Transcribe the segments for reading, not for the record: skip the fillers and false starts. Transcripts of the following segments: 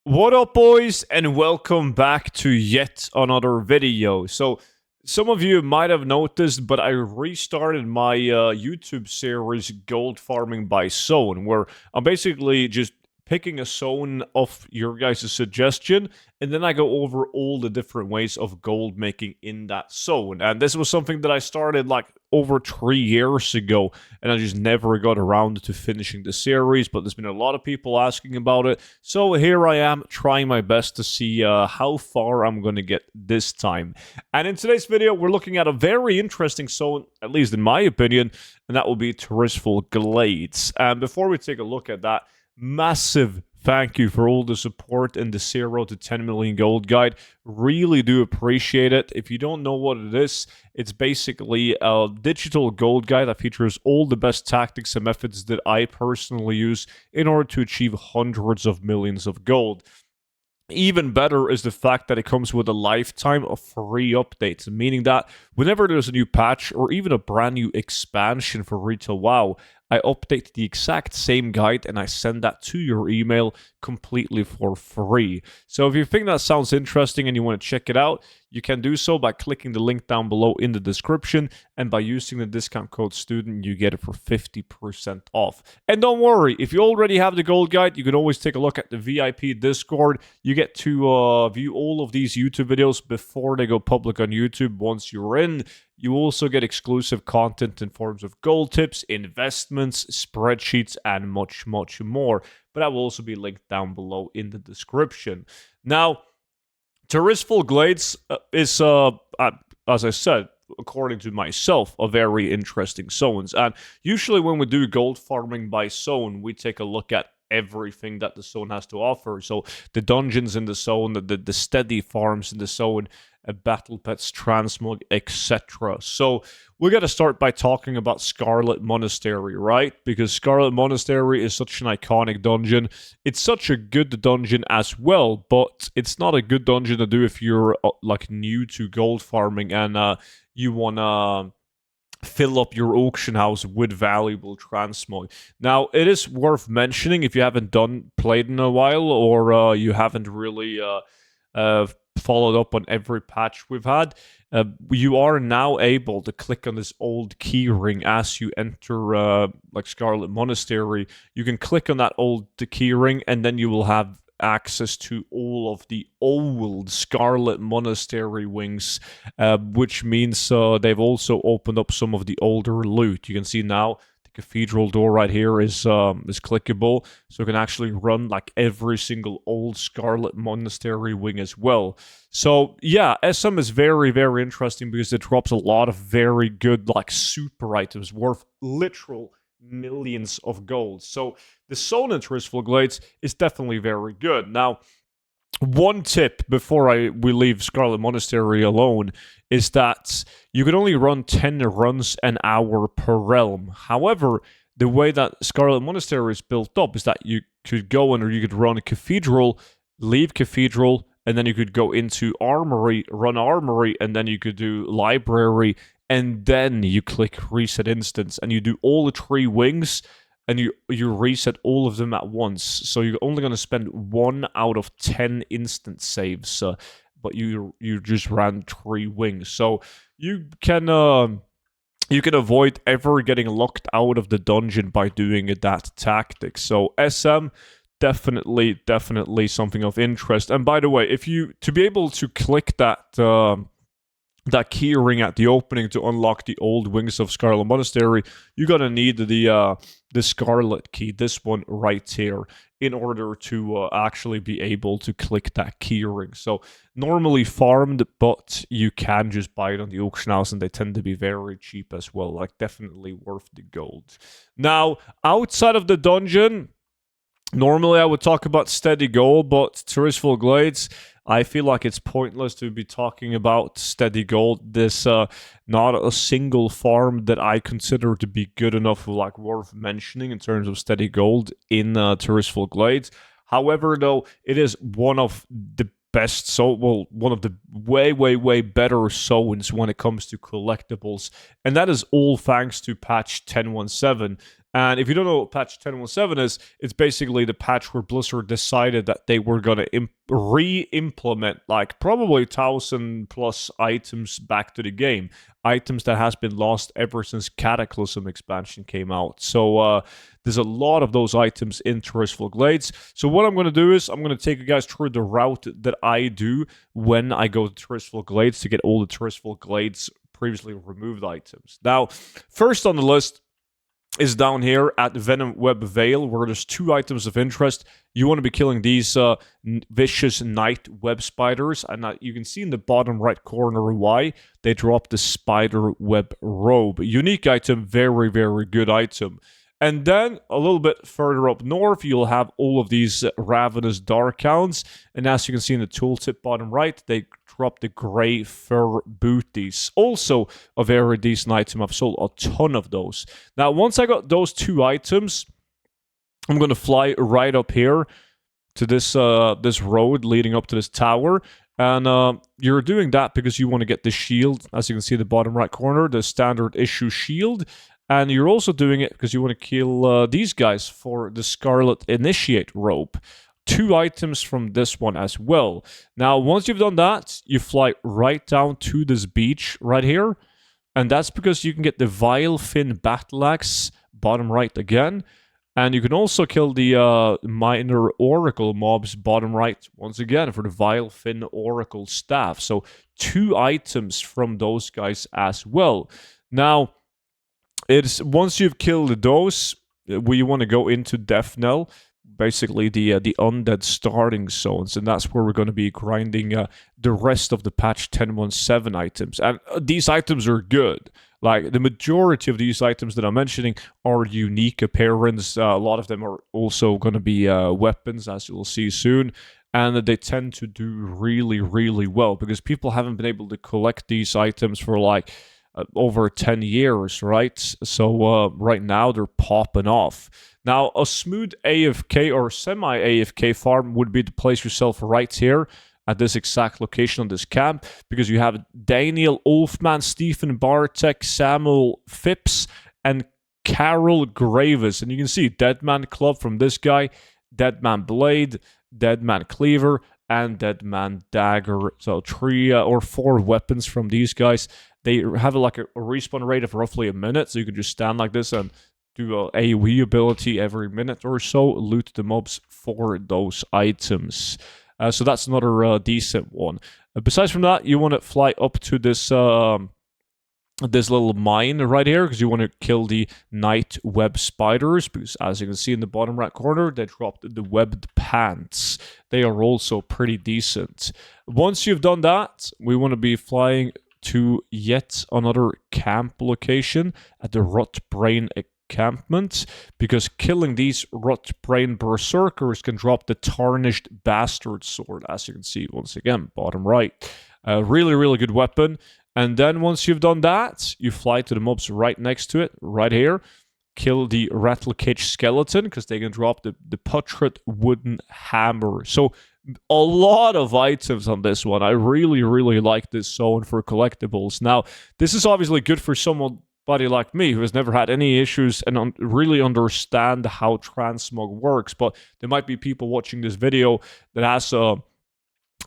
What up, boys, and welcome back to yet another video. So, some of you might have noticed, but I restarted my YouTube series Gold Farming by Zone, where I'm basically just picking a zone of your guys' suggestion, and then I go over all the different ways of gold making in that zone. And this was something that I started like over 3 years ago, and I just never got around to finishing the series, but there's been a lot of people asking about it. So here I am trying my best to see how far I'm going to get this time. And in today's video, we're looking at a very interesting zone, at least in my opinion, and that will be Tirisfal Glades. And before we take a look at that, massive thank you for all the support in the 0 to 10 million gold guide. Really do appreciate it. If you don't know what it is, it's basically a digital gold guide that features all the best tactics and methods that I personally use in order to achieve hundreds of millions of gold. Even better is the fact that it comes with a lifetime of free updates, meaning that whenever there's a new patch or even a brand new expansion for Retail WoW, I update the exact same guide and I send that to your email completely for free. So if you think that sounds interesting and you want to check it out, you can do so by clicking the link down below in the description, and by using the discount code STUDENT, you get it for 50% off. And don't worry, if you already have the gold guide, you can always take a look at the VIP Discord. You get to view all of these YouTube videos before they go public on YouTube once you're in. You also get exclusive content in forms of gold tips, investments, spreadsheets, and much, much more. But that will also be linked down below in the description. Now, Tirisfal Glades is, as I said, according to myself, a very interesting zone. And usually when we do gold farming by zone, we take a look at everything that the zone has to offer. So the dungeons in the zone, the steady farms in the zone, battle pets, transmog, etc. So we got to start by talking about Scarlet Monastery, right? Because Scarlet Monastery is such an iconic dungeon. It's such a good dungeon as well, but it's not a good dungeon to do if you're like new to gold farming and you want to fill up your auction house with valuable transmog. Now, it is worth mentioning if you haven't played in a while, or you haven't really followed up on every patch we've had, you are now able to click on this old keyring as you enter like Scarlet Monastery. You can click on that old keyring, and then you will have access to all of the old Scarlet Monastery wings, which means they've also opened up some of the older loot. You can see now the cathedral door right here is clickable, so you can actually run like every single old Scarlet Monastery wing as well. So yeah, SM is very, very interesting because it drops a lot of very good like super items worth literal millions of gold. So the zone in Tirisfal Glades is definitely very good. Now, one tip before we leave Scarlet Monastery alone is that you can only run 10 runs an hour per realm. However, the way that Scarlet Monastery is built up is that you could go in, or you could run a cathedral, leave cathedral, and then you could go into armory, run armory, and then you could do library, and then you click reset instance, and you do all the 3 wings, and you reset all of them at once. So you're only going to spend 1 out of 10 instant saves, but you just ran 3 wings. So you can avoid ever getting locked out of the dungeon by doing that tactic. So SM, definitely something of interest. And by the way, to be able to click that key ring at the opening to unlock the old wings of Scarlet Monastery, you're gonna need the Scarlet key, this one right here, in order to actually be able to click that key ring. So normally farmed, but you can just buy it on the auction house, and they tend to be very cheap as well. Like definitely worth the gold. Now, outside of the dungeon, normally I would talk about steady gold, but Tirisfal Glades, I feel like it's pointless to be talking about steady gold. There's not a single farm that I consider to be good enough, like worth mentioning in terms of steady gold in Tirisfal Glades. However, though, it is one of the best, one of the way better zones when it comes to collectibles, and that is all thanks to patch 10.17. And if you don't know what patch 10.17 is, it's basically the patch where Blizzard decided that they were going to re-implement like probably 1,000+ items back to the game. Items that has been lost ever since Cataclysm expansion came out. So there's a lot of those items in Tirisfal Glades. So what I'm going to do is I'm going to take you guys through the route that I do when I go to Tirisfal Glades to get all the Tirisfal Glades previously removed items. Now, first on the list is down here at Venom Web Vale, where there's 2 items of interest. You want to be killing these vicious night web spiders, and you can see in the bottom right corner why they drop the spider web robe. Unique item, very, very good item. And then a little bit further up north, you'll have all of these ravenous dark hounds. And as you can see in the tooltip bottom right, they drop the gray fur booties. Also a very decent item. I've sold a ton of those. Now, once I got those 2 items, I'm going to fly right up here to this this road leading up to this tower. And you're doing that because you want to get the shield, as you can see in the bottom right corner, the standard issue shield. And you're also doing it because you want to kill these guys for the Scarlet Initiate robe. 2 items from this one as well. Now, once you've done that, you fly right down to this beach right here. And that's because you can get the Vile Fin Battle Axe, bottom right again. And you can also kill the Minor Oracle mobs, bottom right, once again, for the Vile Fin Oracle Staff. So 2 items from those guys as well. Now, it's once you've killed those, we want to go into Deathknell, basically the undead starting zones, and that's where we're going to be grinding the rest of the patch 10.17 items. And these items are good. Like, the majority of these items that I'm mentioning are unique appearance. A lot of them are also going to be weapons, as you'll see soon. And they tend to do really, really well because people haven't been able to collect these items for like over 10 years, right? So right now they're popping off. Now, a smooth AFK or semi-AFK farm would be to place yourself right here at this exact location on this camp, because you have Daniel Ulfman, Stephen Bartek, Samuel Phipps, and Carol Gravis. And you can see Deadman Club from this guy, Deadman Blade, Deadman Cleaver, and Deadman Dagger. So 3 or 4 weapons from these guys. They have like a respawn rate of roughly a minute, so you can just stand like this and do a AoE ability every minute or so, loot the mobs for those items. So that's another decent one. Besides from that, you want to fly up to this this little mine right here, because you want to kill the night web spiders, because as you can see in the bottom right corner, they dropped the webbed pants. They are also pretty decent. Once you've done that, we want to be flying to yet another camp location at the Rot Brain encampment, because killing these Rot Brain berserkers can drop the Tarnished Bastard Sword, as you can see once again, bottom right. Really, really good weapon. And then once you've done that, you fly to the mobs right next to it, right here. Kill the Rattlecage Skeleton, because they can drop the Putrid Wooden Hammer. So a lot of items on this one. I really, really like this zone for collectibles. Now, this is obviously good for somebody like me who has never had any issues and really understand how transmog works. But there might be people watching this video that has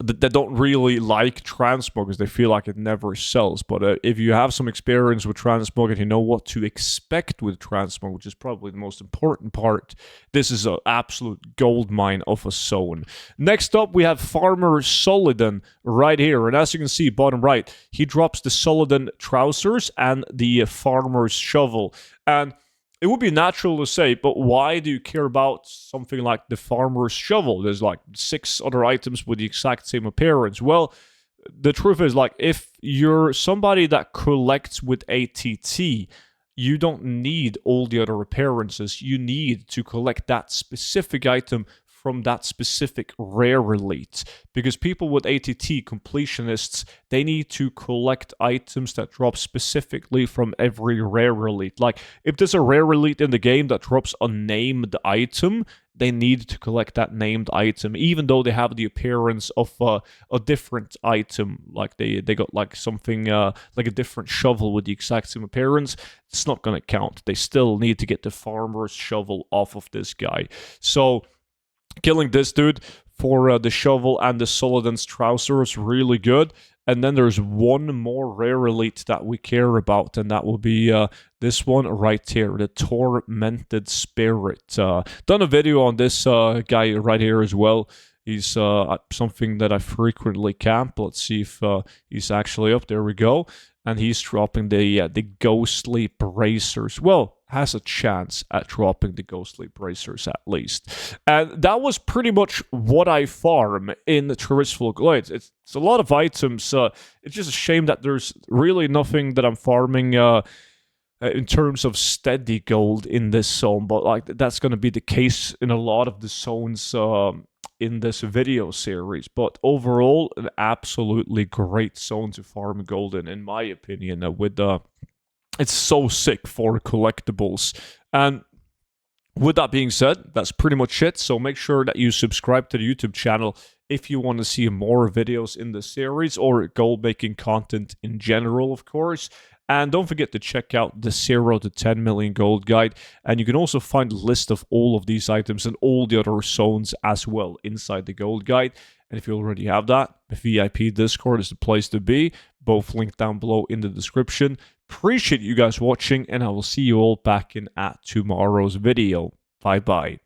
that don't really like transmog because they feel like it never sells. But if you have some experience with transmog and you know what to expect with transmog, which is probably the most important part, this is an absolute gold mine of a zone. Next up, we have Farmer Solidon right here. And as you can see, bottom right, he drops the Solidon trousers and the Farmer's shovel. And it would be natural to say, but why do you care about something like the Farmer's shovel? There's like 6 other items with the exact same appearance. Well, the truth is, like, if you're somebody that collects with ATT, you don't need all the other appearances. You need to collect that specific item from that specific rare elite. Because people with ATT, completionists, they need to collect items that drop specifically from every rare elite. Like, if there's a rare elite in the game that drops a named item, they need to collect that named item, even though they have the appearance of a different item. Like, they got like something, like a different shovel with the exact same appearance. It's not gonna count. They still need to get the farmer's shovel off of this guy. So, killing this dude for the shovel and the Solidon's trouser is really good. And then there's one more rare elite that we care about, and that will be this one right here, the Tormented Spirit. Done a video on this guy right here as well. He's something that I frequently camp. Let's see if he's actually up. There we go. And he's dropping the ghostly bracers. Well, has a chance at dropping the ghostly bracers at least. And that was pretty much what I farm in the Tirisfal Glades. It's a lot of items. It's just a shame that there's really nothing that I'm farming in terms of steady gold in this zone. But like, that's going to be the case in a lot of the zones in this video series. But overall, an absolutely great zone to farm gold in my opinion. It's so sick for collectibles. And with that being said, that's pretty much it. So make sure that you subscribe to the YouTube channel if you want to see more videos in the series or gold making content in general, of course. And don't forget to check out the 0 to 10 million gold guide. And you can also find a list of all of these items and all the other zones as well inside the gold guide. And if you already have that, the VIP Discord is the place to be. Both linked down below in the description. Appreciate you guys watching, and I will see you all back in at tomorrow's video. Bye-bye.